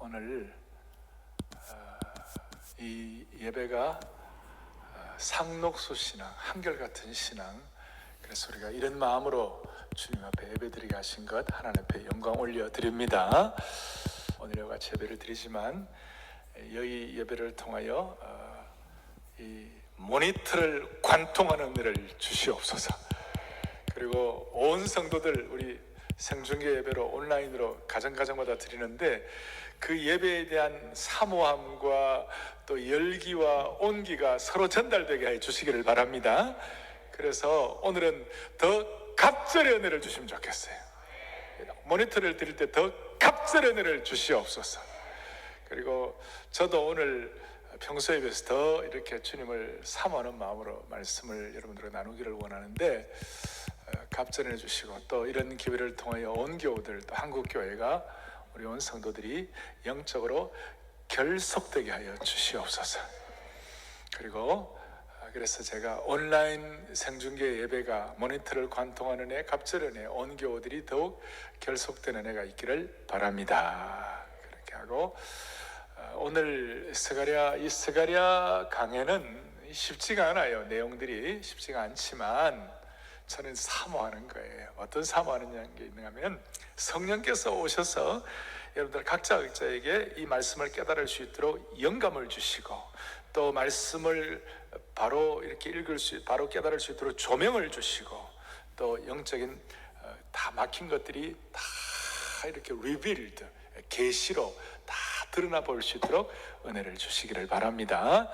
오늘 이 예배가 상록수 신앙, 한결같은 신앙, 그래서 우리가 이런 마음으로 주님 앞에 예배드리게 하신 것 하나님 앞에 영광 올려드립니다. 오늘 같이 예배를 드리지만 여기 예배를 통하여 이 모니터를 관통하는 은혜를 주시옵소서. 그리고 온 성도들 우리 생중계 예배로 온라인으로 가정마다 드리는데 그 예배에 대한 사모함과 또 열기와 온기가 서로 전달되게 해 주시기를 바랍니다. 그래서 오늘은 더 갑절의 은혜를 주시면 좋겠어요. 모니터를 드릴 때 더 갑절의 은혜를 주시옵소서. 그리고 저도 오늘 평소에 비해서 더 이렇게 주님을 사모하는 마음으로 말씀을 여러분들과 나누기를 원하는데 갑절해 주시고 또 이런 기회를 통하여 온 교우들 또 한국 교회가 우리 온 성도들이 영적으로 결속되게 하여 주시옵소서. 그리고 그래서 제가 온라인 생중계 예배가 모니터를 관통하는 애, 갑절의 애, 온 교우들이 더욱 결속되는 애가 있기를 바랍니다. 그렇게 하고 오늘 이 스가랴 강해는 쉽지가 않아요. 내용들이 쉽지가 않지만 저는 사모하는 거예요. 어떤 사모하는 게 있는가 하면 성령께서 오셔서 여러분들 각자에게 이 말씀을 깨달을 수 있도록 영감을 주시고 또 말씀을 바로 이렇게 바로 깨달을 수 있도록 조명을 주시고 또 영적인 다 막힌 것들이 다 이렇게 리빌드, 계시로 다 드러나 볼 수 있도록 은혜를 주시기를 바랍니다.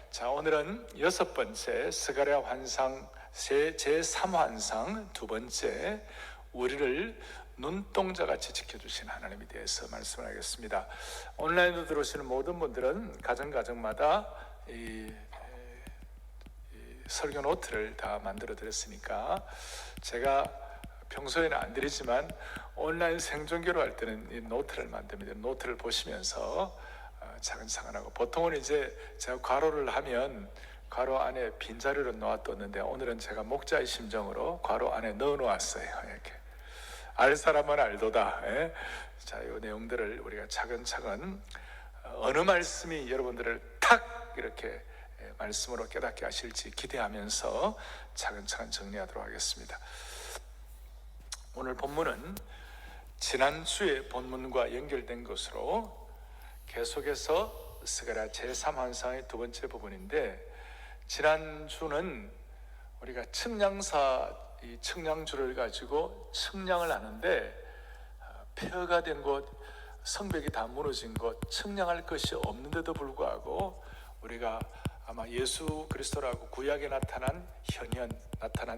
자, 오늘은 여섯 번째 스가랴 환상 제3환상 두 번째 우리를 눈동자같이 지켜주신 하나님에 대해서 말씀을 하겠습니다. 온라인으로 들어오시는 모든 분들은 가정마다 이 설교 노트를 다 만들어 드렸으니까 제가 평소에는 안 드리지만 온라인 생중계로 할 때는 이 노트를 만듭니다. 노트를 보시면서 차근차근하고 보통은 이제 제가 괄호를 하면 괄호 안에 빈자리로 놓아뒀는데 오늘은 제가 목자의 심정으로 괄호 안에 넣어놓았어요. 이렇게 알 사람은 알도다. 예? 자, 이 내용들을 우리가 차근차근 어느 말씀이 여러분들을 탁 이렇게 말씀으로 깨닫게 하실지 기대하면서 차근차근 정리하도록 하겠습니다. 오늘 본문은 지난주의 본문과 연결된 것으로 계속해서 스가랴 제3환상의 두 번째 부분인데 지난주는 우리가 이 측량주를 가지고 측량을 하는데 폐허가 된 곳, 성벽이 다 무너진 곳, 측량할 것이 없는데도 불구하고 우리가 아마 예수 그리스도라고 구약에 나타난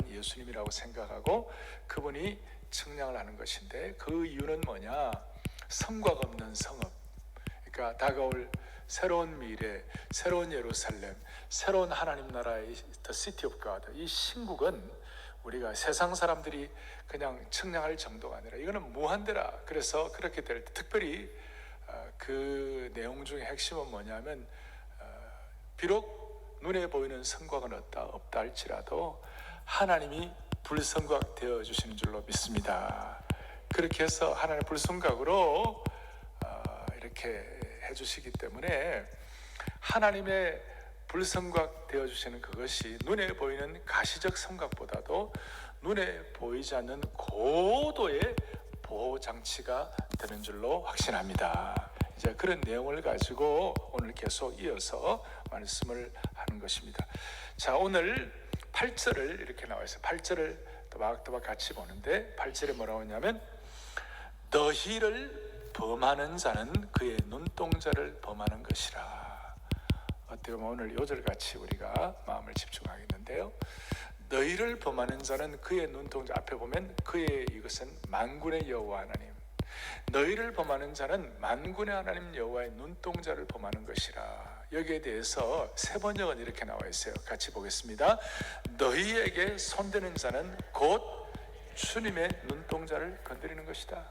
예수님이라고 생각하고 그분이 측량을 하는 것인데 그 이유는 뭐냐? 성곽 없는 성읍, 그러니까 다가올 새로운 미래, 새로운 예루살렘, 새로운 하나님 나라의 The City of God, 이 신국은 우리가 세상 사람들이 그냥 측량할 정도가 아니라 이거는 무한대라. 그래서 그렇게 될 때 특별히 그 내용 중에 핵심은 뭐냐면 비록 눈에 보이는 성곽은 없다 할지라도 하나님이 불성곽 되어주시는 줄로 믿습니다. 그렇게 해서 하나님의 불성곽으로 이렇게 해주시기 때문에 하나님의 불성곽 되어주시는 그것이 눈에 보이는 가시적 성곽보다도 눈에 보이지 않는 고도의 보호장치가 되는 줄로 확신합니다. 이제 그런 내용을 가지고 오늘 계속 이어서 말씀을 하는 것입니다. 자, 오늘 8절을 이렇게 나와 있어요. 8절을 또박또박 같이 보는데 8절에 뭐라고 하냐면 너희를 범하는 자는 그의 눈동자를 범하는 것이라. 어떻게 보면 오늘 요절 같이 우리가 마음을 집중하겠는데요. 너희를 범하는 자는 그의 눈동자, 앞에 보면 그의 이것은 만군의 여호와 하나님, 너희를 범하는 자는 만군의 하나님 여호와의 눈동자를 범하는 것이라. 여기에 대해서 세 번역은 이렇게 나와 있어요. 같이 보겠습니다. 너희에게 손대는 자는 곧 주님의 눈동자를 건드리는 것이다.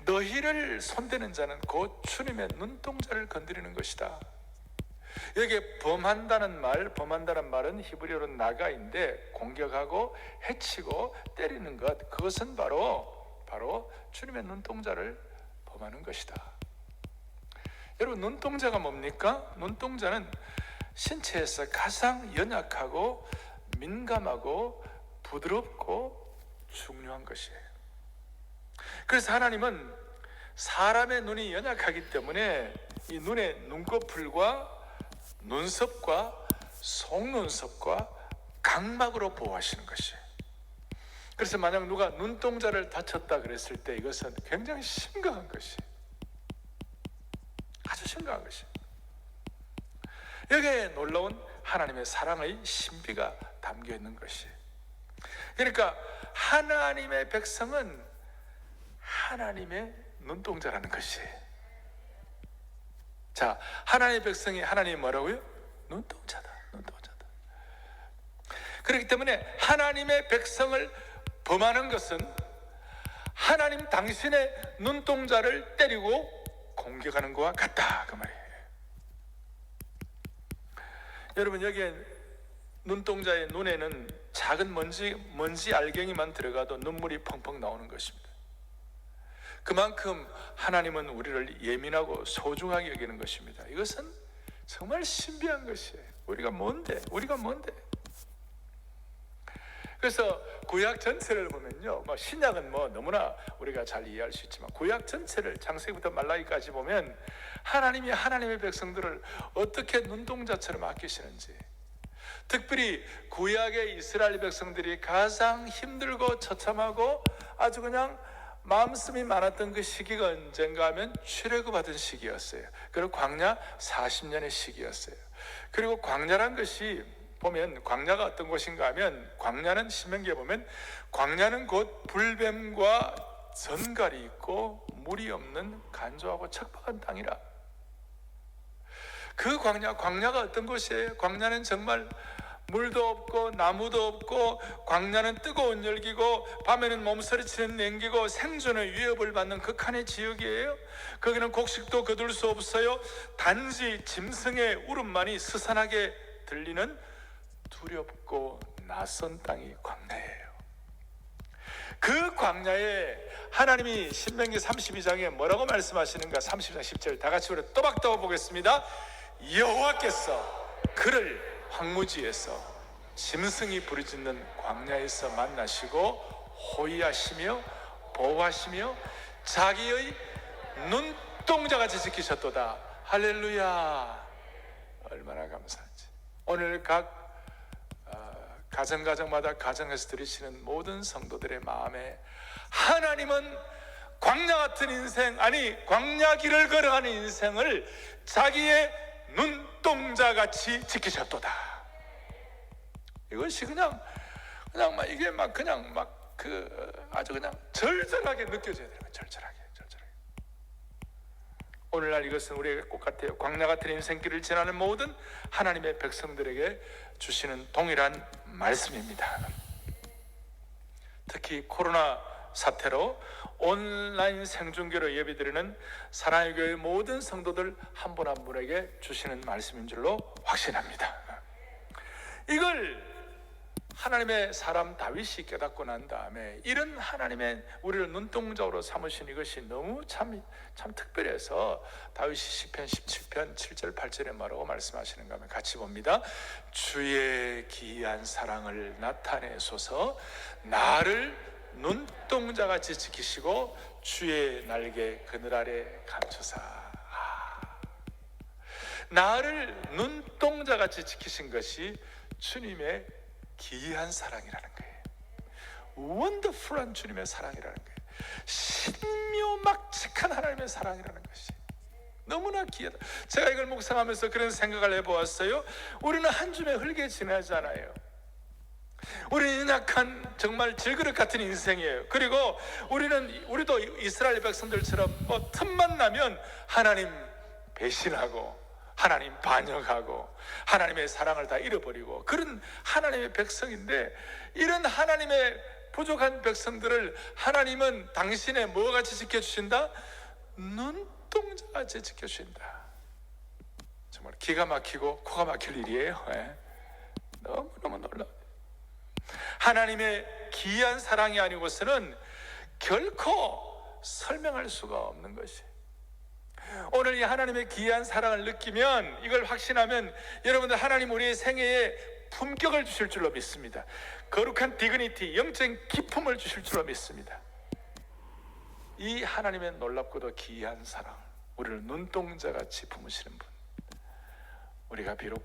너희를 손대는 자는 곧 주님의 눈동자를 건드리는 것이다. 여기에 범한다는 말은 히브리어로 나가인데 공격하고 해치고 때리는 것, 그것은 바로 주님의 눈동자를 범하는 것이다. 여러분, 눈동자가 뭡니까? 눈동자는 신체에서 가장 연약하고 민감하고 부드럽고 중요한 것이에요. 그래서 하나님은 사람의 눈이 연약하기 때문에 이 눈의 눈꺼풀과 눈썹과 속눈썹과 각막으로 보호하시는 것이에요. 그래서 만약 누가 눈동자를 다쳤다 그랬을 때 이것은 굉장히 심각한 것이에요. 아주 심각한 것이에요. 여기에 놀라운 하나님의 사랑의 신비가 담겨 있는 것이에요. 그러니까 하나님의 백성은 하나님의 눈동자라는 것이에요. 자, 하나님의 백성이 하나님이 뭐라고요? 눈동자다. 눈동자다. 그렇기 때문에 하나님의 백성을 범하는 것은 하나님 당신의 눈동자를 때리고 공격하는 것과 같다, 그 말이에요. 여러분, 여기에 눈동자의 눈에는 작은 먼지 알갱이만 들어가도 눈물이 펑펑 나오는 것입니다. 그만큼 하나님은 우리를 예민하고 소중하게 여기는 것입니다. 이것은 정말 신비한 것이에요. 우리가 뭔데? 그래서 구약 전체를 보면요, 신약은 너무나 우리가 잘 이해할 수 있지만 구약 전체를 창세기부터 말라기까지 보면 하나님이 하나님의 백성들을 어떻게 눈동자처럼 아끼시는지, 특별히 구약의 이스라엘 백성들이 가장 힘들고 처참하고 아주 그냥 마음씀이 많았던 그 시기가 언젠가 하면 출애굽하던 시기였어요. 그리고 광야 40년의 시기였어요. 그리고 광야란 것이 보면 광야가 어떤 곳인가 하면 광야는 신명기에 보면 광야는 곧 불뱀과 전갈이 있고 물이 없는 간조하고 척박한 땅이라. 그 광야가 어떤 곳이에요? 광야는 정말 물도 없고 나무도 없고, 광야는 뜨거운 열기고 밤에는 몸서리치는 냉기고 생존의 위협을 받는 극한의 지역이에요. 거기는 곡식도 거둘 수 없어요. 단지 짐승의 울음만이 스산하게 들리는 두렵고 낯선 땅이 광야예요. 그 광야에 하나님이 신명기 32장에 뭐라고 말씀하시는가? 32장 10절 다 같이 우리 또박또박 보겠습니다. 여호와께서 그를 황무지에서 짐승이 부르짖는 광야에서 만나시고 호위하시며 보호하시며 자기의 눈동자같이 지키셨도다. 할렐루야. 얼마나 감사한지. 오늘 각 가정마다 가정에서 들으시는 모든 성도들의 마음에 하나님은 광야 같은 인생, 아니 광야 길을 걸어가는 인생을 자기의 눈동자같이 지키셨도다. 이것이 그냥 이게 아주 그냥 절절하게 느껴져야 돼요. 절절하게. 오늘날 이것은 우리에게 꼭 같아요. 광야 같은 인생길을 지나는 모든 하나님의 백성들에게 주시는 동일한 말씀입니다. 특히 코로나 사태로 온라인 생중계로 예배드리는 사랑의 교회 모든 성도들 한 분 한 분에게 주시는 말씀인 줄로 확신합니다. 이걸 하나님의 사람 다윗이 깨닫고 난 다음에 이런 하나님의 우리를 눈동자로 삼으신 이것이 너무 참 특별해서 다윗이 시편 17편 7절 8절에 뭐라고 말씀하시는가 하면 같이 봅니다. 주의 기이한 사랑을 나타내소서. 나를 눈동자같이 지키시고 주의 날개 그늘 아래 감추사. 나를 눈동자같이 지키신 것이 주님의 기이한 사랑이라는 거예요. 원더풀한 주님의 사랑이라는 거예요. 신묘막측한 하나님의 사랑이라는 것이 너무나 기이하다. 제가 이걸 묵상하면서 그런 생각을 해보았어요. 우리는 한 줌의 흙에 지나잖아요. 우리는 연약한 정말 질그릇 같은 인생이에요. 그리고 우리도 이스라엘 백성들처럼 틈만 나면 하나님 배신하고 하나님 반역하고 하나님의 사랑을 다 잃어버리고 그런 하나님의 백성인데, 이런 하나님의 부족한 백성들을 하나님은 당신의 뭐같이 지켜주신다? 눈동자같이 지켜주신다. 정말 기가 막히고 코가 막힐 일이에요. 너무너무 놀라워요. 하나님의 기이한 사랑이 아니고서는 결코 설명할 수가 없는 것이. 오늘 이 하나님의 귀한 사랑을 느끼면, 이걸 확신하면 여러분들 하나님 우리의 생애에 품격을 주실 줄로 믿습니다. 거룩한 디그니티, 영적인 기품을 주실 줄로 믿습니다. 이 하나님의 놀랍고도 귀한 사랑, 우리를 눈동자같이 품으시는 분, 우리가 비록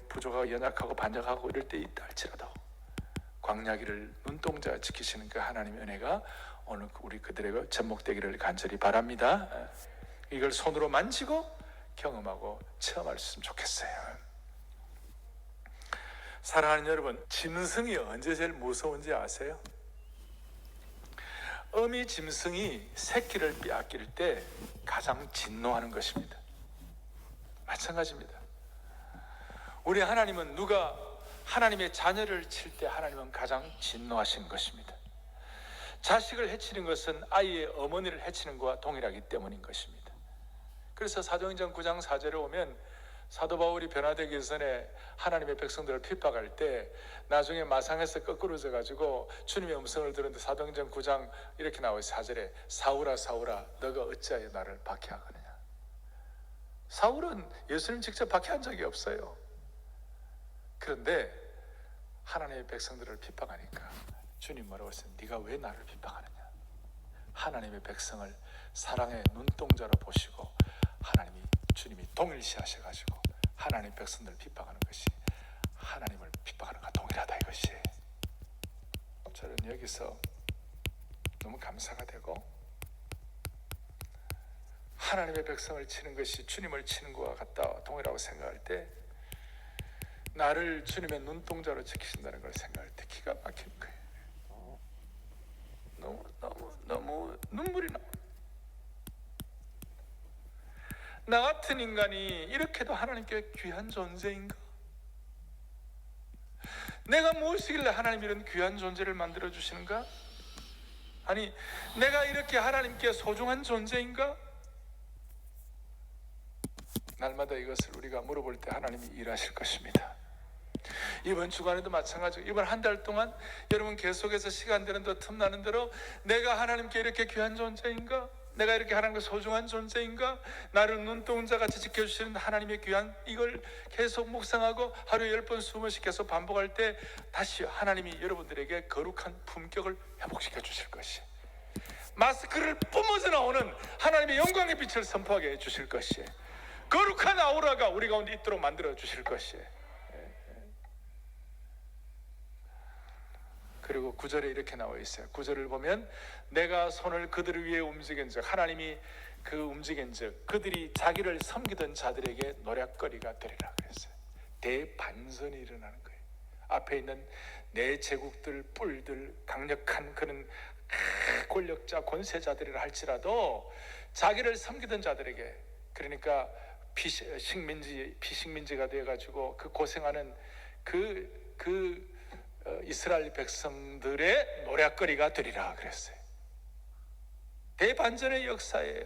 부족하고 연약하고 반역하고 이럴 때 있다 할지라도 광야길을 눈동자가 지키시는 그 하나님의 은혜가 오늘 우리 그들에게 접목되기를 간절히 바랍니다. 이걸 손으로 만지고 경험하고 체험할 수 있으면 좋겠어요. 사랑하는 여러분, 짐승이 언제 제일 무서운지 아세요? 어미 짐승이 새끼를 빼앗길 때 가장 진노하는 것입니다. 마찬가지입니다. 우리 하나님은 누가 하나님의 자녀를 칠 때 하나님은 가장 진노하시는 것입니다. 자식을 해치는 것은 아이의 어머니를 해치는 것과 동일하기 때문인 것입니다. 그래서 사도행전 9장 4절에 오면 사도 바울이 변화되기 전에 하나님의 백성들을 핍박할 때 나중에 마상에서 거꾸로져 가지고 주님의 음성을 들었는데 사도행전 9장 이렇게 나와요. 4절에 사울아 사울아 너가 어찌하여 나를 박해하느냐. 사울은 예수님 직접 박해한 적이 없어요. 그런데 하나님의 백성들을 핍박하니까 주님 뭐라고 했어요? 네가 왜 나를 핍박하느냐. 하나님의 백성을 사랑의 눈동자로 보시고 하나님이 주님이 동일시하셔가지고 하나님 백성들을 핍박하는 것이 하나님을 핍박하는 것과 동일하다 이것이. 저는 여기서 너무 감사가 되고, 하나님의 백성을 치는 것이 주님을 치는 것과 같다 동일하고 생각할 때 나를 주님의 눈동자로 지키신다는 걸 생각할 때 기가 막히는 거예요. 너무 눈물이 나요. 나 같은 인간이 이렇게도 하나님께 귀한 존재인가? 내가 무엇이길래 하나님이 이런 귀한 존재를 만들어 주시는가? 아니, 내가 이렇게 하나님께 소중한 존재인가? 날마다 이것을 우리가 물어볼 때 하나님이 일하실 것입니다. 이번 주간에도 마찬가지고 이번 한 달 동안 여러분 계속해서 시간 되는 대로 틈나는 대로 내가 하나님께 이렇게 귀한 존재인가? 내가 이렇게 하나님께 소중한 존재인가? 나를 눈동자같이 지켜주시는 하나님의 귀한, 이걸 계속 묵상하고 하루에 10번 20번씩 계속 반복할 때 다시 하나님이 여러분들에게 거룩한 품격을 회복시켜 주실 것이, 마스크를 뿜어져 나오는 하나님의 영광의 빛을 선포하게 해주실 것이, 거룩한 아우라가 우리 가운데 있도록 만들어 주실 것이. 그리고 9절에 이렇게 나와 있어요. 9절을 보면 내가 손을 그들을 위해 움직인즉, 하나님이 그 움직인즉 그들이 자기를 섬기던 자들에게 노략거리가 되리라 그랬어요. 대반전이 일어나는 거예요. 앞에 있는 내 제국들, 뿔들, 강력한 그런 권력자, 권세자들이라 할지라도 자기를 섬기던 자들에게, 그러니까 비식민지가 되어가지고 그 고생하는 그 이스라엘 백성들의 노략거리가 되리라 그랬어요. 대반전의 역사예요.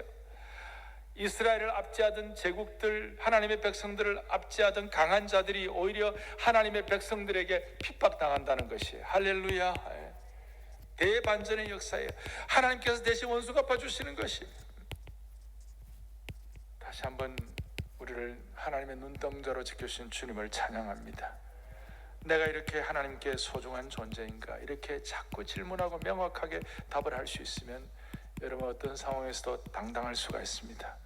이스라엘을 압제하던 제국들, 하나님의 백성들을 압제하던 강한 자들이 오히려 하나님의 백성들에게 핍박당한다는 것이, 할렐루야. 대반전의 역사예요. 하나님께서 대신 원수 갚아주시는 것이. 다시 한번 우리를 하나님의 눈동자로 지켜주신 주님을 찬양합니다. 내가 이렇게 하나님께 소중한 존재인가? 이렇게 자꾸 질문하고 명확하게 답을 할 수 있으면 여러분 어떤 상황에서도 당당할 수가 있습니다.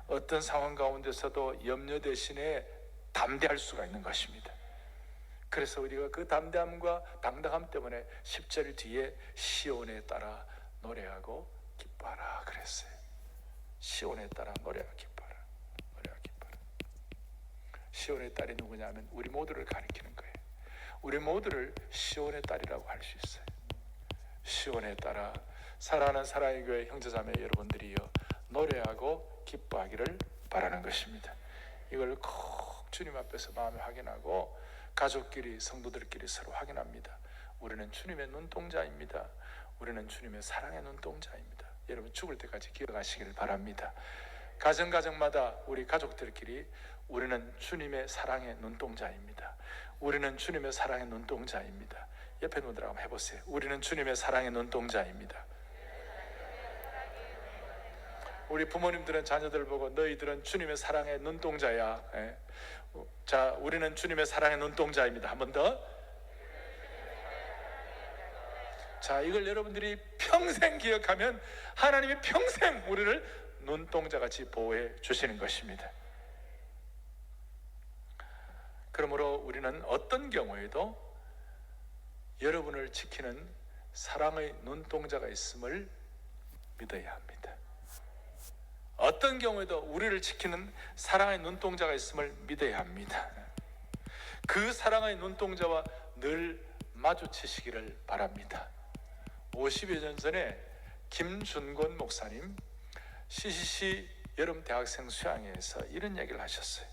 어떤 상황 가운데서도 염려 대신에 담대할 수가 있는 것입니다. 그래서 우리가 그 담대함과 당당함 때문에 10절 뒤에 시온에 따라 노래하고 기뻐하라 그랬어요. 시온에 따라 노래하고 기뻐하라. 노래하고 기뻐하라. 시온의 딸이 누구냐면 우리 모두를 가리키는 거예요. 우리 모두를 시온의 딸이라고 할 수 있어요. 시온에 따라 사랑하는 사랑의 교회 형제자매 여러분들이요, 노래하고 기뻐하기를 바라는 것입니다. 이걸 꼭 주님 앞에서 마음에 확인하고 가족끼리, 성도들끼리 서로 확인합니다. 우리는 주님의 눈동자입니다. 우리는 주님의 사랑의 눈동자입니다. 여러분 죽을 때까지 기억하시기를 바랍니다. 가정마다 우리 가족들끼리 우리는 주님의 사랑의 눈동자입니다. 우리는 주님의 사랑의 눈동자입니다. 옆에 분들하고 한번 해보세요. 우리는 주님의 사랑의 눈동자입니다. 우리 부모님들은 자녀들 보고 너희들은 주님의 사랑의 눈동자야. 예. 자, 우리는 주님의 사랑의 눈동자입니다. 한 번 더. 자, 이걸 여러분들이 평생 기억하면 하나님이 평생 우리를 눈동자같이 보호해 주시는 것입니다. 그러므로 우리는 어떤 경우에도 여러분을 지키는 사랑의 눈동자가 있음을 믿어야 합니다. 어떤 경우에도 우리를 지키는 사랑의 눈동자가 있음을 믿어야 합니다. 그 사랑의 눈동자와 늘 마주치시기를 바랍니다. 50여 년 전에 김준권 목사님 CCC 여름 대학생 수양회에서 이런 얘기를 하셨어요.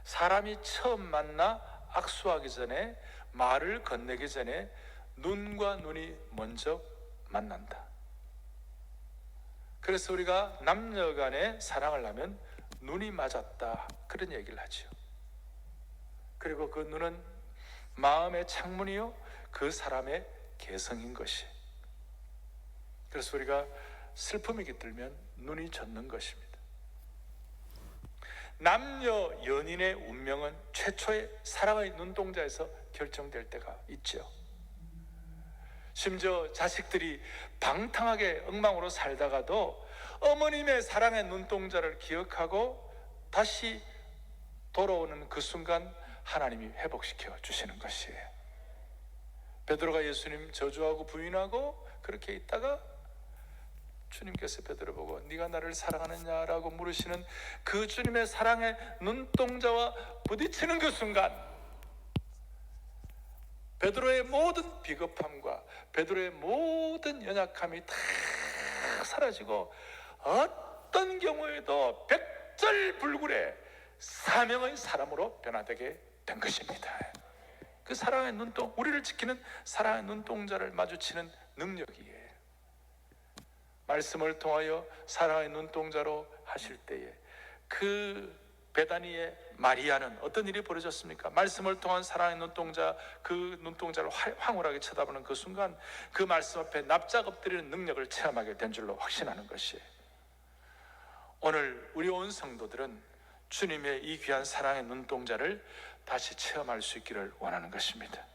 사람이 처음 만나 악수하기 전에, 말을 건네기 전에 눈과 눈이 먼저 만난다. 그래서 우리가 남녀 간에 사랑을 하면 눈이 맞았다, 그런 얘기를 하죠. 그리고 그 눈은 마음의 창문이요, 그 사람의 개성인 것이. 그래서 우리가 슬픔이 깃들면 눈이 젖는 것입니다. 남녀 연인의 운명은 최초의 사랑의 눈동자에서 결정될 때가 있죠. 심지어 자식들이 방탕하게 엉망으로 살다가도 어머님의 사랑의 눈동자를 기억하고 다시 돌아오는 그 순간 하나님이 회복시켜 주시는 것이에요. 베드로가 예수님 저주하고 부인하고 그렇게 있다가 주님께서 베드로 보고 네가 나를 사랑하느냐라고 물으시는 그 주님의 사랑의 눈동자와 부딪히는 그 순간 베드로의 모든 비겁함과 베드로의 모든 연약함이 다 사라지고 어떤 경우에도 백절불굴의 사명의 사람으로 변화되게 된 것입니다. 그 사랑의 눈동, 우리를 지키는 사랑의 눈동자를 마주치는 능력이에요. 말씀을 통하여 사랑의 눈동자로 하실 때에 그 베다니의 마리아는 어떤 일이 벌어졌습니까? 말씀을 통한 사랑의 눈동자, 그 눈동자를 황홀하게 쳐다보는 그 순간 그 말씀 앞에 납작 엎드리는 능력을 체험하게 된 줄로 확신하는 것이에요. 오늘 우리 온 성도들은 주님의 이 귀한 사랑의 눈동자를 다시 체험할 수 있기를 원하는 것입니다.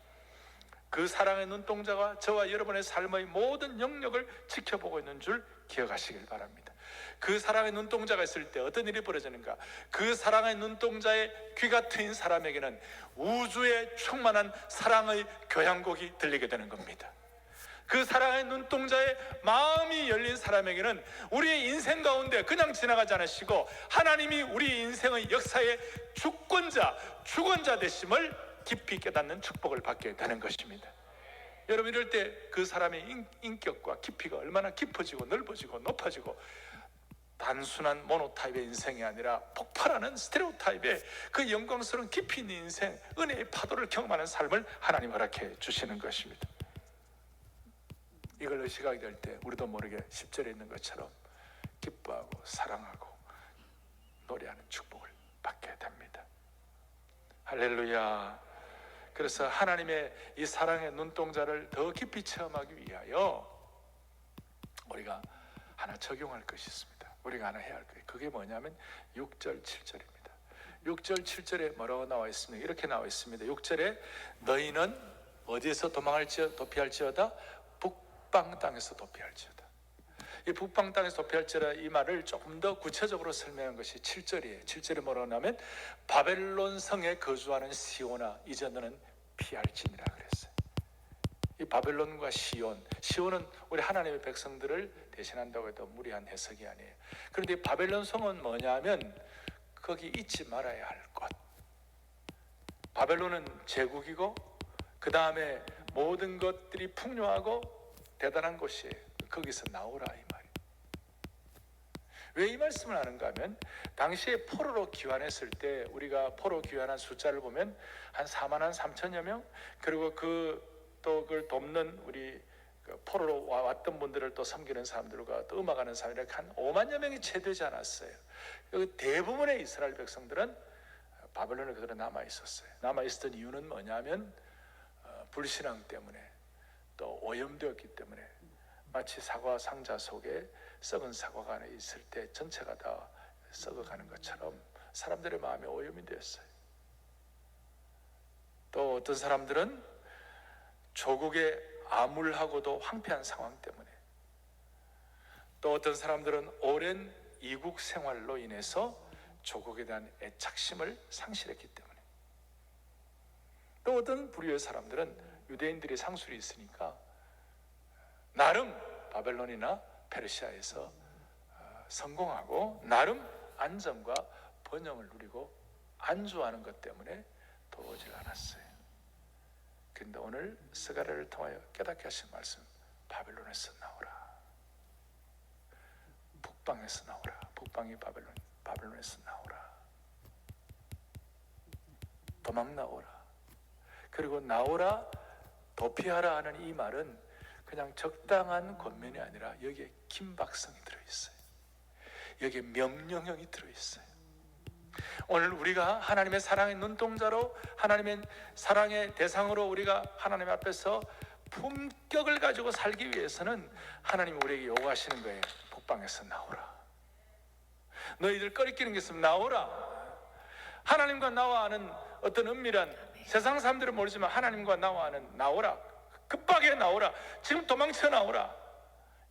그 사랑의 눈동자가 저와 여러분의 삶의 모든 영역을 지켜보고 있는 줄 기억하시길 바랍니다. 그 사랑의 눈동자가 있을 때 어떤 일이 벌어지는가? 그 사랑의 눈동자의 귀가 트인 사람에게는 우주의 충만한 사랑의 교향곡이 들리게 되는 겁니다. 그 사랑의 눈동자의 마음이 열린 사람에게는 우리의 인생 가운데 그냥 지나가지 않으시고 하나님이 우리 인생의 역사의 주권자 되심을 깊이 깨닫는 축복을 받게 되는 것입니다. 여러분, 이럴 때 그 사람의 인격과 깊이가 얼마나 깊어지고 넓어지고 높아지고 단순한 모노타입의 인생이 아니라 폭발하는 스테레오타입의 그 영광스러운 깊이 있는 인생, 은혜의 파도를 경험하는 삶을 하나님 허락해 주시는 것입니다. 이걸 의식하게 될 때 우리도 모르게 10절에 있는 것처럼 기뻐하고 사랑하고 노래하는 축복을 받게 됩니다. 할렐루야. 그래서 하나님의 이 사랑의 눈동자를 더 깊이 체험하기 위하여 우리가 하나 적용할 것이 있습니다. 우리가 하나 해야 할 거예요. 그게 뭐냐면 6절 7절입니다 6절 7절에 뭐라고 나와 있습니까? 이렇게 나와 있습니다. 6절에 너희는 어디에서 도피할지어다? 북방 땅에서 도피할지어다. 이 북방 땅에서 도피할지어다, 이 말을 조금 더 구체적으로 설명한 것이 7절이에요 7절에 뭐라고 하냐면 바벨론 성에 거주하는 시온아, 이제 너는 피할지니라 그랬어요. 이 바벨론과 시온은 우리 하나님의 백성들을 대신한다고 해도 무리한 해석이 아니에요. 그런데 이 바벨론 성은 뭐냐면 거기 잊지 말아야 할 것. 바벨론은 제국이고 그 다음에 모든 것들이 풍요하고 대단한 곳이에요. 거기서 나오라, 이 말이에요. 왜 이 말씀을 하는가 하면 당시에 포로로 귀환했을 때 우리가 포로 귀환한 숫자를 보면 한 4만 3천여 명, 그리고 또 그걸 돕는 우리 포로로 왔던 분들을 또 섬기는 사람들과 또 음악하는 사람들이 한 5만여 명이 채 되지 않았어요. 대부분의 이스라엘 백성들은 바벨론에 그대로 남아 있었어요. 남아 있었던 이유는 뭐냐면 불신앙 때문에 또 오염되었기 때문에 마치 사과 상자 속에 썩은 사과가 안에 있을 때 전체가 다 썩어가는 것처럼 사람들의 마음이 오염이 되었어요. 또 어떤 사람들은 조국의 암울하고도 황폐한 상황 때문에, 또 어떤 사람들은 오랜 이국 생활로 인해서 조국에 대한 애착심을 상실했기 때문에, 또 어떤 부류의 사람들은 유대인들이 상술이 있으니까 나름 바벨론이나 페르시아에서 성공하고 나름 안정과 번영을 누리고 안주하는 것 때문에 도우질 않았어요. 그런데 오늘 스가랴를 통하여 깨닫게 하신 말씀, 바벨론에서 나오라, 북방에서 나오라. 북방이 바벨론에서 나오라, 도망 나오라. 그리고 나오라, 도피하라 하는 이 말은 그냥 적당한 권면이 아니라 여기에 긴박성이 들어있어요. 여기에 명령형이 들어있어요. 오늘 우리가 하나님의 사랑의 눈동자로, 하나님의 사랑의 대상으로 우리가 하나님 앞에서 품격을 가지고 살기 위해서는 하나님이 우리에게 요구하시는 거예요. 북방에서 나오라. 너희들 꺼리끼는 게 있으면 나오라. 하나님과 나와 하는 어떤 은밀한, 세상 사람들은 모르지만 하나님과 나와 하는 나오라, 급하게 나오라, 지금 도망쳐 나오라.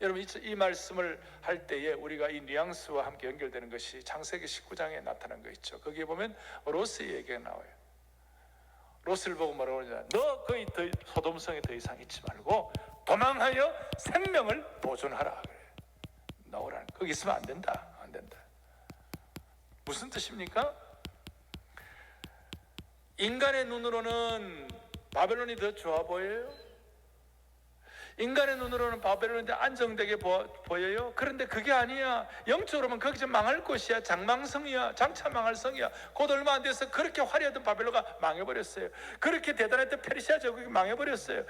여러분, 이 말씀을 할 때에 우리가 이 뉘앙스와 함께 연결되는 것이 창세기 19장에 나타난 거 있죠. 거기에 보면 롯의 얘기가 나와요. 롯을 보고 뭐라고 그러냐, 너 거기 소돔성에 더 이상 있지 말고 도망하여 생명을 보존하라 그래. 나오라는, 거기 있으면 안 된다. 안 된다. 무슨 뜻입니까? 인간의 눈으로는 바벨론이 더 좋아 보여요? 인간의 눈으로는 바벨론이 더 안정되게 보여요? 그런데 그게 아니야. 영적으로는 거기서 망할 곳이야. 장망성이야. 장차 망할 성이야. 곧 얼마 안 돼서 그렇게 화려했던 바벨론가 망해버렸어요. 그렇게 대단했던 페르시아 제국이 망해버렸어요.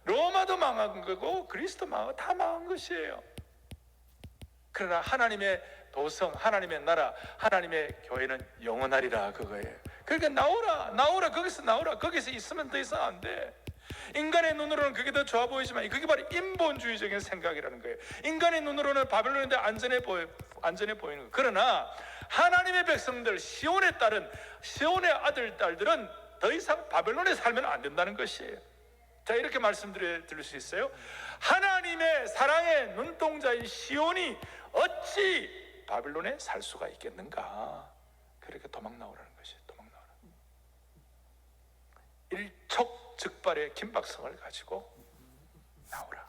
로마도 망한 거고 그리스도 망하고 다 망한 것이에요. 그러나 하나님의 도성, 하나님의 나라, 하나님의 교회는 영원하리라, 그거예요. 그러니까 나오라, 거기서 나오라. 거기서 있으면 더 이상 안 돼. 인간의 눈으로는 그게 더 좋아 보이지만 그게 바로 인본주의적인 생각이라는 거예요. 인간의 눈으로는 바벨론이 더 안전해 보이는 거예요. 그러나 하나님의 백성들, 시온의 딸은, 시온의 아들, 딸들은 더 이상 바벨론에 살면 안 된다는 것이에요. 자, 이렇게 말씀드릴 수 있어요. 하나님의 사랑의 눈동자인 시온이 어찌 바벨론에 살 수가 있겠는가? 그렇게 도망 나오라는 것이에요. 도망 나오라. 일촉즉발의 긴박성을 가지고 나오라.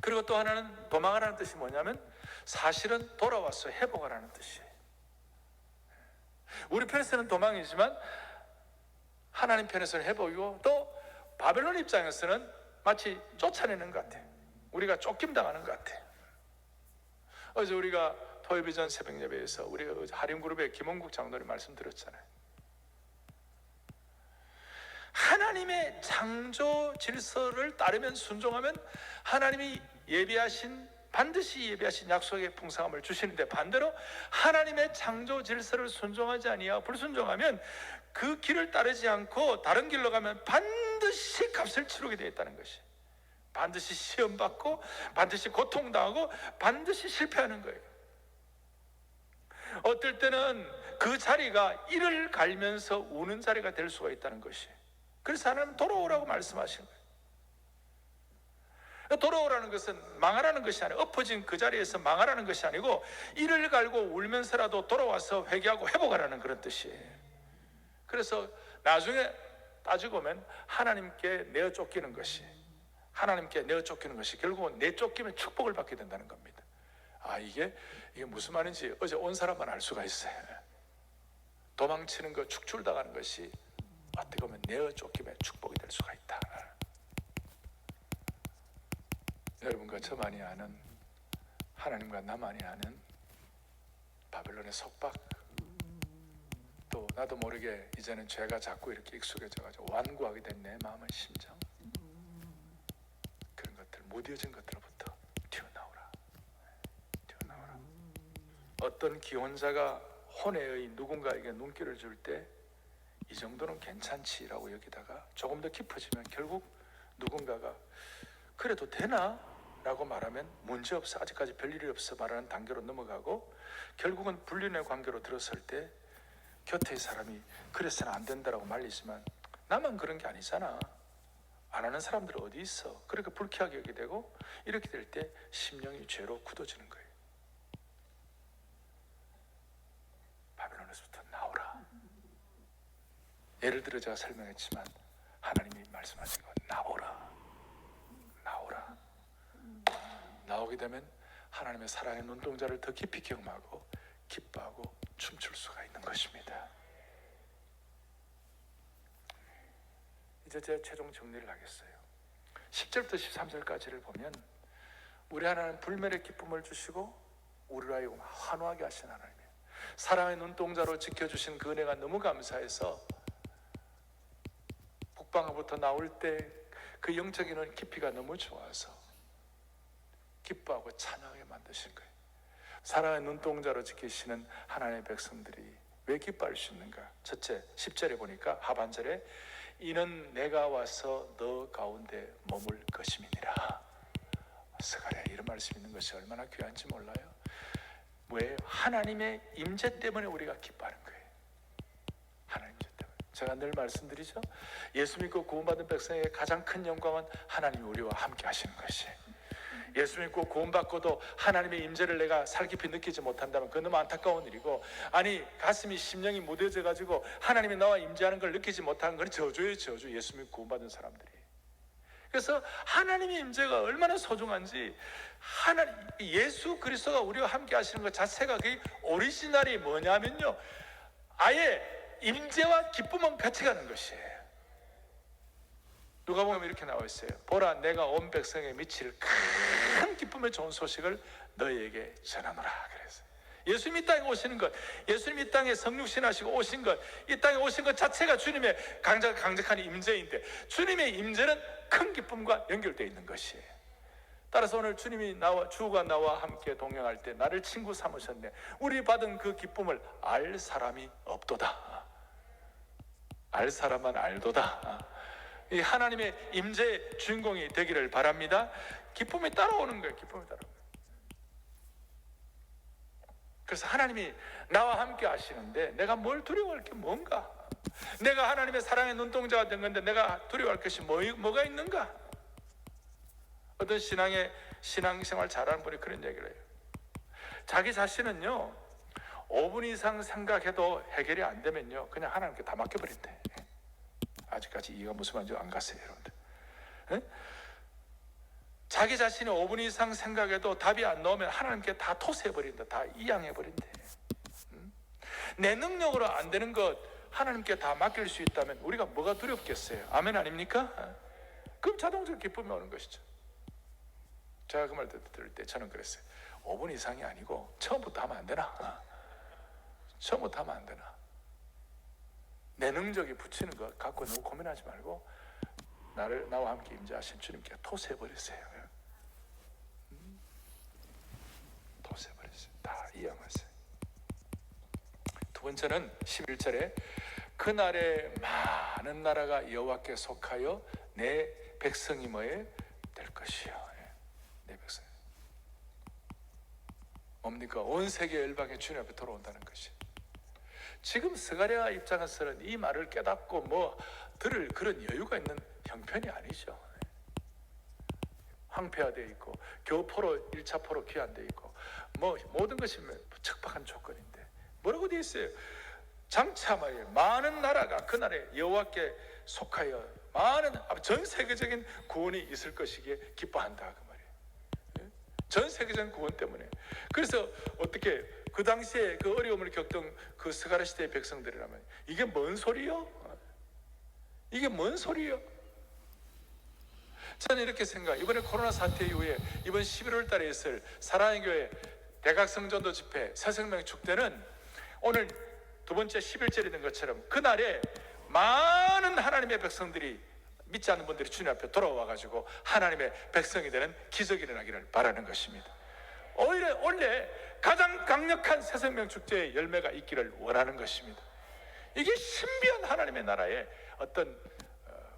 그리고 또 하나는, 도망하라는 뜻이 뭐냐면 사실은 돌아와서 회복하라는 뜻이에요. 우리 편에서는 도망이지만 하나님 편에서는 회복이고, 또 바벨론 입장에서는 마치 쫓아내는 것 같아요. 우리가 쫓김당하는 것 같아요. 어제 우리가 토요비전 새벽 예배에서 우리가 하림그룹의 김원국 장로님 말씀 들었잖아요. 하나님의 창조 질서를 따르면, 순종하면 하나님이 반드시 예비하신 약속의 풍성함을 주시는데, 반대로 하나님의 창조 질서를 순종하지 아니하고 불순종하면 그 길을 따르지 않고 다른 길로 가면 반드시 값을 치르게 되어 있다는 것이, 반드시 시험받고 반드시 고통당하고 반드시 실패하는 거예요. 어떨 때는 그 자리가 이를 갈면서 우는 자리가 될 수가 있다는 것이, 그래서 하나님은 돌아오라고 말씀하신 거예요. 돌아오라는 것은 망하라는 것이 아니고, 엎어진 그 자리에서 망하라는 것이 아니고 이를 갈고 울면서라도 돌아와서 회개하고 회복하라는 그런 뜻이에요. 그래서 나중에 따지고 보면 하나님께 내어 쫓기는 것이, 결국은 내쫓기면 축복을 받게 된다는 겁니다. 이게 무슨 말인지 어제 온 사람만 알 수가 있어요. 도망치는 거, 축출당하는 것이 어떻게 보면 내어 쫓기면 축복이 될 수가 있다. 여러분과 저만이 아는, 하나님과 나만이 아는 바벨론의 속박, 또 나도 모르게 이제는 죄가 자꾸 이렇게 익숙해져가지고 완고하게 된 내 마음의 심정, 그런 것들, 무뎌진 것들로부터 튀어나오라. 어떤 기혼자가 혼외의 누군가에게 눈길을 줄 때 이 정도는 괜찮지라고 여기다가 조금 더 깊어지면 결국 누군가가 그래도 되나? 라고 말하면 문제없어, 아직까지 별일이 없어 말하는 단계로 넘어가고, 결국은 불륜의 관계로 들었을 때 곁의 사람이 그래서는 안 된다라고 말리지만 나만 그런 게 아니잖아, 안 하는 사람들은 어디 있어. 그러니까 불쾌하게 여기게 되고, 이렇게 될 때 심령이 죄로 굳어지는 거예요. 바벨론에서부터 나오라. 예를 들어 제가 설명했지만 하나님이 말씀하신 건 나오라, 나오라. 나오게 되면 하나님의 사랑의 눈동자를 더 깊이 경험하고 기뻐하고 춤출 수가 있는 것입니다. 이제 제가 최종 정리를 하겠어요. 10절부터 13절까지를 보면 우리 하나님 불멸의 기쁨을 주시고 우리로 하여금 환호하게 하신 하나님이에요. 사랑의 눈동자로 지켜주신 그 은혜가 너무 감사해서 북방으로부터 나올 때 그 영적인 깊이가 너무 좋아서 기뻐하고 찬양하게 만드신 거예요. 사랑의 눈동자로 지키시는 하나님의 백성들이 왜 기뻐할 수 있는가? 첫째, 10절에 보니까 하반절에 이는 내가 와서 너 가운데 머물 것임이니라. 스가랴 이런 말씀이 있는 것이 얼마나 귀한지 몰라요? 왜? 하나님의 임재 때문에 우리가 기뻐하는 거예요. 하나님 임재 때문에. 제가 늘 말씀드리죠, 예수 믿고 구원받은 백성에게 가장 큰 영광은 하나님이 우리와 함께 하시는 것이에요. 예수 믿고 구원받고도 하나님의 임재를 내가 살깊이 느끼지 못한다면 그건 너무 안타까운 일이고, 아니 가슴이 심령이 무뎌져 가지고 하나님이 나와 임재하는 걸 느끼지 못하는 건 저주예요, 저주. 예수 믿고 구원받은 사람들이. 그래서 하나님의 임재가 얼마나 소중한지, 예수 그리스도가 우리와 함께 하시는 것 자체가 그 오리지널이 뭐냐면요, 아예 임재와 기쁨은 같이 가는 것이에요. 누가 보면 이렇게 나와 있어요. 보라, 내가 온 백성에 미칠 큰 기쁨의 좋은 소식을 너희에게 전하노라. 그래서 예수님이 이 땅에 오시는 것, 예수님이 이 땅에 성육신하시고 오신 것, 이 땅에 오신 것 자체가 주님의 강력한 임재인데, 주님의 임재는 큰 기쁨과 연결되어 있는 것이에요. 따라서 오늘 주님이 주가 나와 함께 동행할 때 나를 친구 삼으셨네. 우리 받은 그 기쁨을 알 사람이 없도다. 알 사람만 알도다. 이 하나님의 임재의 주인공이 되기를 바랍니다. 기쁨이 따라오는 거예요. 기쁨이 따라오는 거예요. 그래서 하나님이 나와 함께 하시는데 내가 뭘 두려워할 게 뭔가? 내가 하나님의 사랑의 눈동자가 된 건데 내가 두려워할 것이 뭐가 있는가? 어떤 신앙생활 잘하는 분이 그런 얘기를 해요. 자기 자신은요 5분 이상 생각해도 해결이 안 되면요 그냥 하나님께 다 맡겨버린대. 아직까지 이해가 무슨 말인지 안 갔어요, 여러분들. 에? 자기 자신이 5분 이상 생각해도 답이 안 나오면 하나님께 다 토스해버린다, 다 이양해버린대. 내 능력으로 안 되는 것 하나님께 다 맡길 수 있다면 우리가 뭐가 두렵겠어요? 아멘 아닙니까? 그럼 자동적으로 기쁨이 오는 것이죠. 제가 그 말 들을 때 저는 그랬어요. 5분 이상이 아니고 처음부터 하면 안 되나? 처음부터 하면 안 되나? 내 능력이 붙이는 것 갖고 너무 고민하지 말고 나와 함께 임재하신 주님께 토스해버리세요. 토스해버리세요. 다 이양하세요. 두 번째는 11절에 그날에 많은 나라가 여호와께 속하여 내 백성이 뭐에 될 것이요. 내 백성. 뭡니까? 온 세계 열방의 주님 앞에 돌아온다는 것이. 지금 스가랴 입장에서는 이 말을 깨닫고 들을 그런 여유가 있는 형편이 아니죠. 황폐화되어 있고 겨우 1차 포로 귀환되어 있고 모든 것이 척박한 조건인데 뭐라고 되어 있어요? 장차 말이에요. 많은 나라가 그날에 여호와께 속하여 많은 전 세계적인 구원이 있을 것이기에 기뻐한다 그 말이에요. 전 세계적인 구원 때문에. 그래서 어떻게 그 당시에 그 어려움을 겪던 그 스가랴 시대의 백성들이라면 이게 뭔 소리요? 이게 뭔 소리요? 저는 이렇게 생각해요. 이번에 코로나 사태 이후에 이번 11월 달에 있을 사랑의 교회 대각성전도 집회 새생명 축제는 오늘 두 번째 11절이 된 것처럼 그날에 많은 하나님의 백성들이 믿지 않는 분들이 주님 앞에 돌아와가지고 하나님의 백성이 되는 기적이 일어나기를 바라는 것입니다. 오히려 원래 가장 강력한 새생명 축제의 열매가 있기를 원하는 것입니다. 이게 신비한 하나님의 나라의 어떤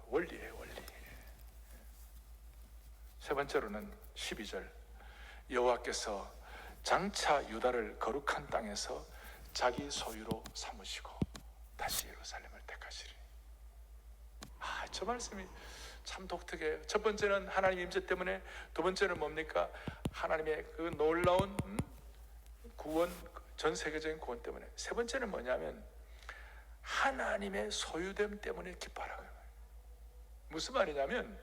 원리예요, 원리. 세 번째로는 12절 여호와께서 장차 유다를 거룩한 땅에서 자기 소유로 삼으시고 다시 예루살렘을 택하시리. 저 말씀이 참 독특해요. 첫 번째는 하나님 임재 때문에, 두 번째는 뭡니까? 하나님의 그 놀라운 구원, 전 세계적인 구원 때문에, 세 번째는 뭐냐면 하나님의 소유됨 때문에 기뻐하라고요. 무슨 말이냐면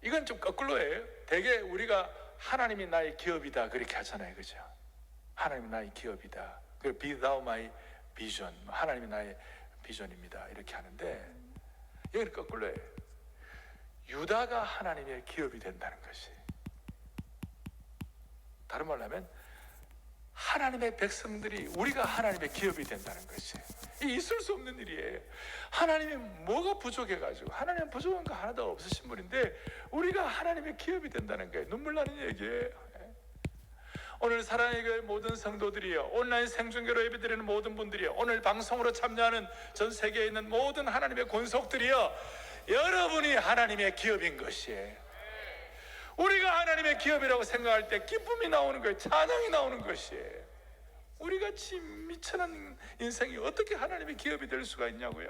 이건 좀 거꾸로예요. 대개 우리가 하나님이 나의 기업이다 그렇게 하잖아요, 그죠? 하나님이 나의 기업이다, Be thou my vision, 하나님이 나의 비전입니다 이렇게 하는데, 여기는 거꾸로예요. 유다가 하나님의 기업이 된다는 것이, 다른 말로 하면 하나님의 백성들이, 우리가 하나님의 기업이 된다는 것이 있을 수 없는 일이에요. 하나님이 뭐가 부족해가지고, 하나님은 부족한 거 하나도 없으신 분인데 우리가 하나님의 기업이 된다는 거예요. 눈물 나는 얘기예요. 오늘 사랑의 교회 모든 성도들이요, 온라인 생중계로 예배드리는 모든 분들이요, 오늘 방송으로 참여하는 전 세계에 있는 모든 하나님의 권속들이요, 여러분이 하나님의 기업인 것이에요. 우리가 하나님의 기업이라고 생각할 때 기쁨이 나오는 거예요. 찬양이 나오는 것이에요. 우리같이 미천한 인생이 어떻게 하나님의 기업이 될 수가 있냐고요.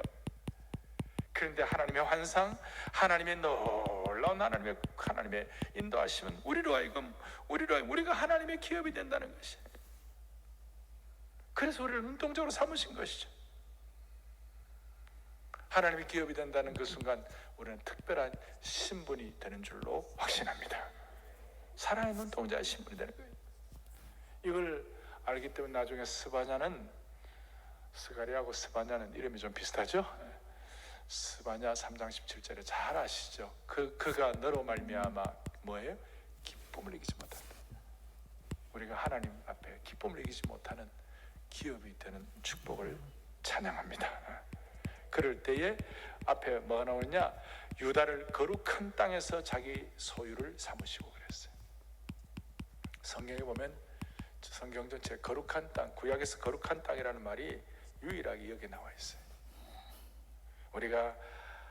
그런데 하나님의 환상, 하나님의 놀라운 하나님의 인도하심은 우리로 하여금 우리가 하나님의 기업이 된다는 것이에요. 그래서 우리를 눈동자로 삼으신 것이죠. 하나님의 기업이 된다는 그 순간 우리는 특별한 신분이 되는 줄로 확신합니다. 사랑의 눈동자의 신분이 되는 거예요. 이걸 알기 때문에 나중에 스가랴하고 스바냐는 이름이 좀 비슷하죠. 스바냐 3장 17절에 잘 아시죠? 그가 너로 말미암아 뭐예요? 기쁨을 이기지 못한다. 우리가 하나님 앞에 기쁨을 이기지 못하는 기업이 되는 축복을 찬양합니다. 그럴 때에 앞에 뭐가 나오느냐? 유다를 거룩한 땅에서 자기 소유를 삼으시고 그랬어요. 성경에 보면 성경 전체 거룩한 땅, 구약에서 거룩한 땅이라는 말이 유일하게 여기 나와 있어요. 우리가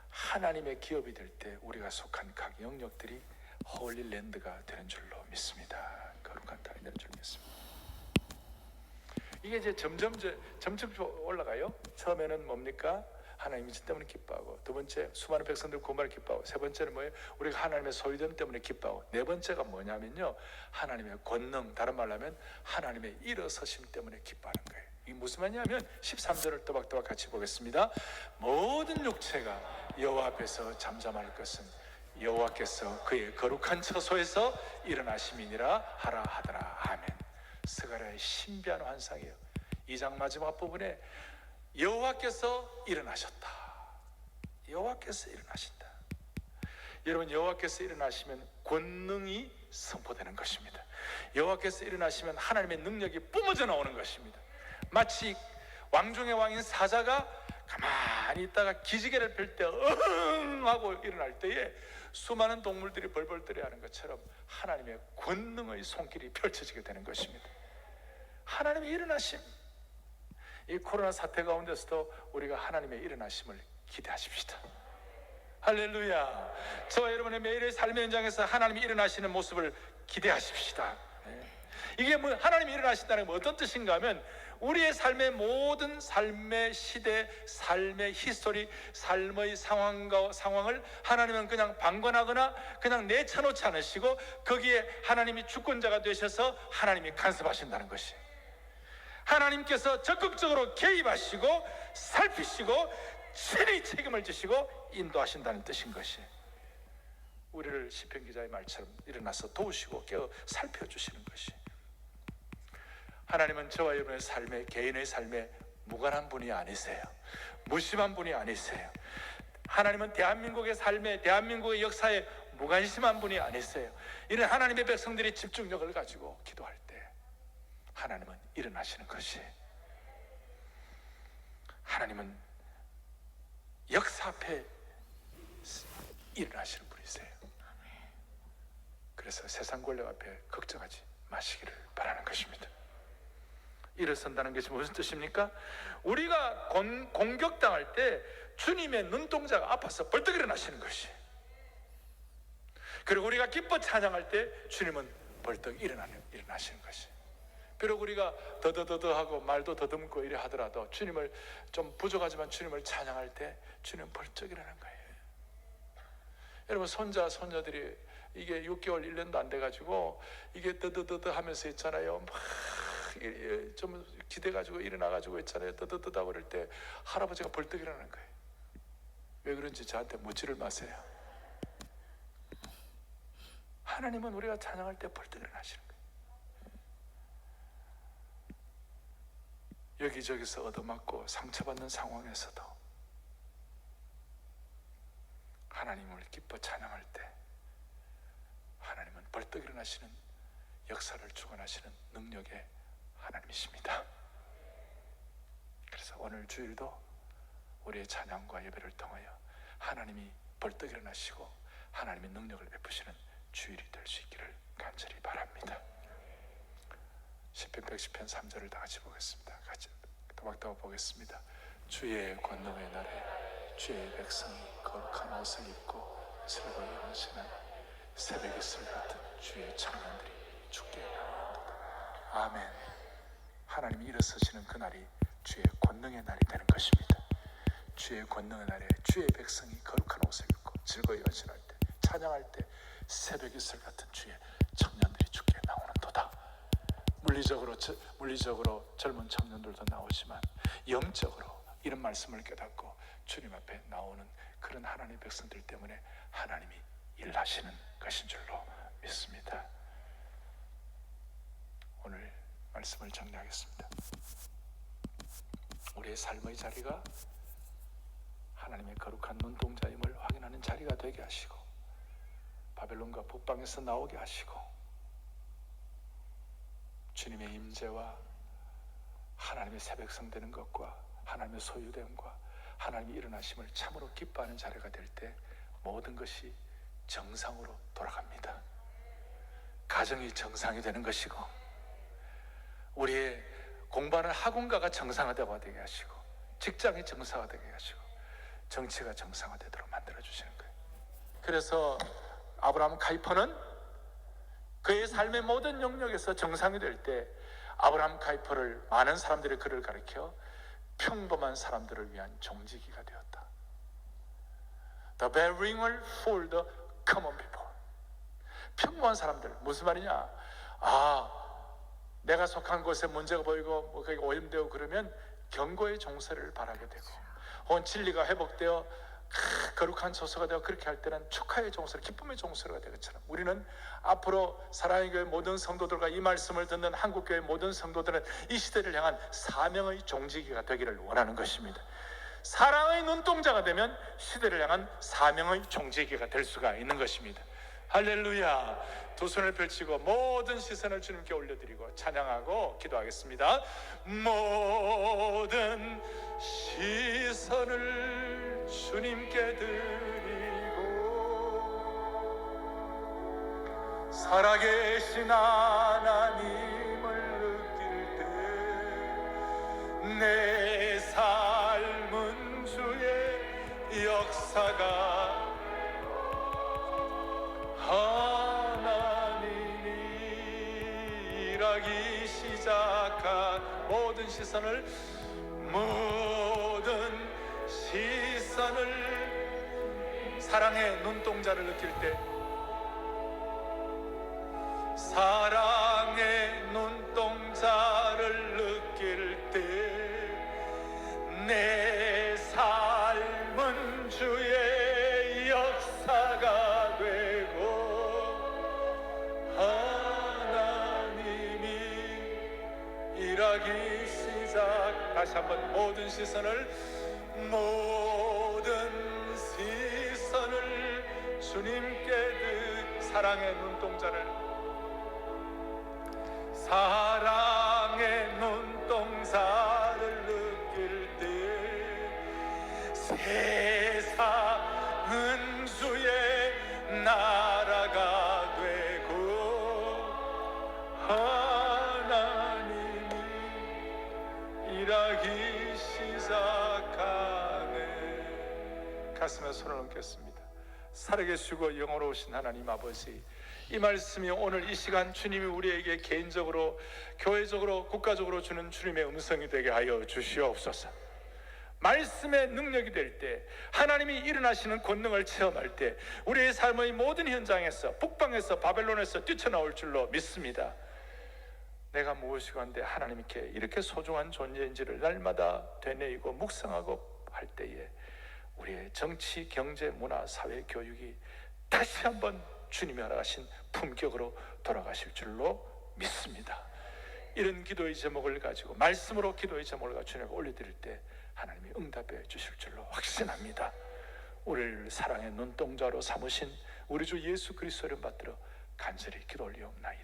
하나님의 기업이 될 때 우리가 속한 각 영역들이 홀리랜드가 되는 줄로 믿습니다. 거룩한 땅이 되는 줄 믿습니다. 이게 이제 점점 올라가요. 처음에는 뭡니까? 하나님 임재 때문에 기뻐하고, 두 번째 수많은 백성들 구원을 기뻐하고, 세 번째는 뭐예요? 우리가 하나님의 소유됨 때문에 기뻐하고, 네 번째가 뭐냐면요, 하나님의 권능, 다른 말로 하면 하나님의 일어서심 때문에 기뻐하는 거예요. 이게 무슨 말이냐면 13절을 또박또박 같이 보겠습니다. 모든 육체가 여호와 앞에서 잠잠할 것은 여호와께서 그의 거룩한 처소에서 일어나심이니라 하라 하더라. 아멘. 스가랴의 신비한 환상이에요. 2장 마지막 부분에 여호와께서 일어나셨다. 여호와께서 일어나신다. 여러분, 여호와께서 일어나시면 권능이 선포되는 것입니다. 여호와께서 일어나시면 하나님의 능력이 뿜어져 나오는 것입니다. 마치 왕중의 왕인 사자가 가만히 있다가 기지개를 펼 때 으흥 하고 일어날 때에 수많은 동물들이 벌벌 떨어야 하는 것처럼 하나님의 권능의 손길이 펼쳐지게 되는 것입니다. 하나님의 일어나심, 이 코로나 사태 가운데서도 우리가 하나님의 일어나심을 기대하십시다. 할렐루야. 저와 여러분의 매일의 삶의 현장에서 하나님이 일어나시는 모습을 기대하십시다. 이게 뭐 하나님이 일어나신다는 건 어떤 뜻인가 하면, 우리의 삶의 모든 삶의 시대, 삶의 히스토리, 삶의 상황을 하나님은 그냥 방관하거나 그냥 내쳐놓지 않으시고, 거기에 하나님이 주권자가 되셔서 하나님이 간섭하신다는 것이, 하나님께서 적극적으로 개입하시고 살피시고 친히 책임을 지시고 인도하신다는 뜻인 것이, 우리를 시편 기자의 말처럼 일어나서 도우시고 깨어 살펴주시는 것이, 하나님은 저와 여러분의 삶에, 개인의 삶에 무관한 분이 아니세요. 무심한 분이 아니세요. 하나님은 대한민국의 삶에, 대한민국의 역사에 무관심한 분이 아니세요. 이런 하나님의 백성들이 집중력을 가지고 기도할 때 하나님은 일어나시는 것이, 하나님은 역사 앞에 일어나시는 분이세요. 그래서 세상 권력 앞에 걱정하지 마시기를 바라는 것입니다. 일어선다는 것이 무슨 뜻입니까? 우리가 공격당할 때 주님의 눈동자가 아파서 벌떡 일어나시는 것이, 그리고 우리가 기뻐 찬양할 때 주님은 벌떡 일어나시는 것이. 비록 우리가 더더더더하고 말도 더듬고 이래 하더라도 주님을 좀 부족하지만 주님을 찬양할 때 주님은 벌떡 일어나는 거예요. 여러분 손자 손녀들이 이게 6개월 1년도 안 돼가지고 이게 더더더더 하면서 있잖아요. 막 좀 기대가지고 일어나가지고 있잖아요. 더더더다 그럴 때 할아버지가 벌떡 일어나는 거예요. 왜 그런지 저한테 묻지를 마세요. 하나님은 우리가 찬양할 때 벌떡 일어나시는 거예요. 여기저기서 얻어맞고 상처받는 상황에서도 하나님을 기뻐 찬양할 때 하나님은 벌떡 일어나시는 역사를 주관하시는 능력의 하나님이십니다. 그래서 오늘 주일도 우리의 찬양과 예배를 통하여 하나님이 벌떡 일어나시고 하나님의 능력을 베푸시는 주일이 될 수 있기를 간절히 바랍니다. 시편 110편 3절을 다 같이 보겠습니다. 같이 또박또박 보겠습니다. 주의 권능의 날에 주의 백성이 거룩한 옷을 입고 즐거이 일어나시는 새벽 이슬 같은 주의 청년들이 주께 나옵니다. 아멘. 하나님이 일어서시는 그날이 주의 권능의 날이 되는 것입니다. 주의 권능의 날에 주의 백성이 거룩한 옷을 입고 즐거이 연신할 때, 찬양할 때 새벽 이슬 같은 주의 청년들이 주께 나오는도다. 물리적으로 젊은 청년들도 나오지만 영적으로 이런 말씀을 깨닫고 주님 앞에 나오는 그런 하나님의 백성들 때문에 하나님이 일하시는 것인 줄로 믿습니다. 오늘 말씀을 정리하겠습니다. 우리의 삶의 자리가 하나님의 거룩한 눈동자임을 확인하는 자리가 되게 하시고 바벨론과 북방에서 나오게 하시고 주님의 임재와 하나님의 새 백성 되는 것과 하나님의 소유됨과 하나님의 일어나심을 참으로 기뻐하는 자리가 될 때 모든 것이 정상으로 돌아갑니다. 가정이 정상이 되는 것이고 우리의 공부하는 학원가가 정상화되고 되게 하시고 직장이 정상화되게 하시고 정치가 정상화되도록 만들어주시는 거예요. 그래서 아브라함 카이퍼는 그의 삶의 모든 영역에서 정상이 될 때 아브라함 카이퍼를 많은 사람들이 그를 가리켜 평범한 사람들을 위한 종지기가 되었다. The bell ringer for the common people. 평범한 사람들, 무슨 말이냐? 내가 속한 곳에 문제가 보이고 거기 오염되고 그러면 경고의 종소리를 바라게 되고 혹은 진리가 회복되어 거룩한 소서가 되어 그렇게 할 때는 축하의 종소리, 기쁨의 종소리가 되겠처럼 우리는 앞으로 사랑의 교회 모든 성도들과 이 말씀을 듣는 한국교회 모든 성도들은 이 시대를 향한 사명의 종지기가 되기를 원하는 것입니다. 사랑의 눈동자가 되면 시대를 향한 사명의 종지기가 될 수가 있는 것입니다. 할렐루야. 두 손을 펼치고 모든 시선을 주님께 올려드리고 찬양하고 기도하겠습니다. 모든 시선을 주님께 드리고 살아계신 하나님을 느낄 때 내 삶은 주의 역사가 하나님이 일하기 시작한 모든 시선을 사랑의 눈동자를 느낄 때 사랑의 눈동자를 느낄 때 내 삶은 주의 역사가 되고 하나님이 일하기 시작. 다시 한번 모든 시선을 주님께 사랑의 눈동자를 느낄 때 세상은 주의 나라가 되고 하나님이 일하기 시작하네. 가슴에 손을 얹겠습니다. 살아계시고 영원하신 하나님 아버지, 이 말씀이 오늘 이 시간 주님이 우리에게 개인적으로, 교회적으로, 국가적으로 주는 주님의 음성이 되게 하여 주시옵소서. 말씀의 능력이 될 때, 하나님이 일어나시는 권능을 체험할 때 우리의 삶의 모든 현장에서, 북방에서, 바벨론에서 뛰쳐나올 줄로 믿습니다. 내가 무엇이건데 하나님께 이렇게 소중한 존재인지를 날마다 되뇌이고 묵상하고 할 때에 우리의 정치, 경제, 문화, 사회, 교육이 다시 한번 주님이 허락하신 품격으로 돌아가실 줄로 믿습니다. 이런 기도의 제목을 가지고, 말씀으로 기도의 제목을 가지고 주님께 올려드릴 때 하나님이 응답해 주실 줄로 확신합니다. 우리를 사랑의 눈동자로 삼으신 우리 주 예수 그리스도를 받들어 간절히 기도 올리옵나이다.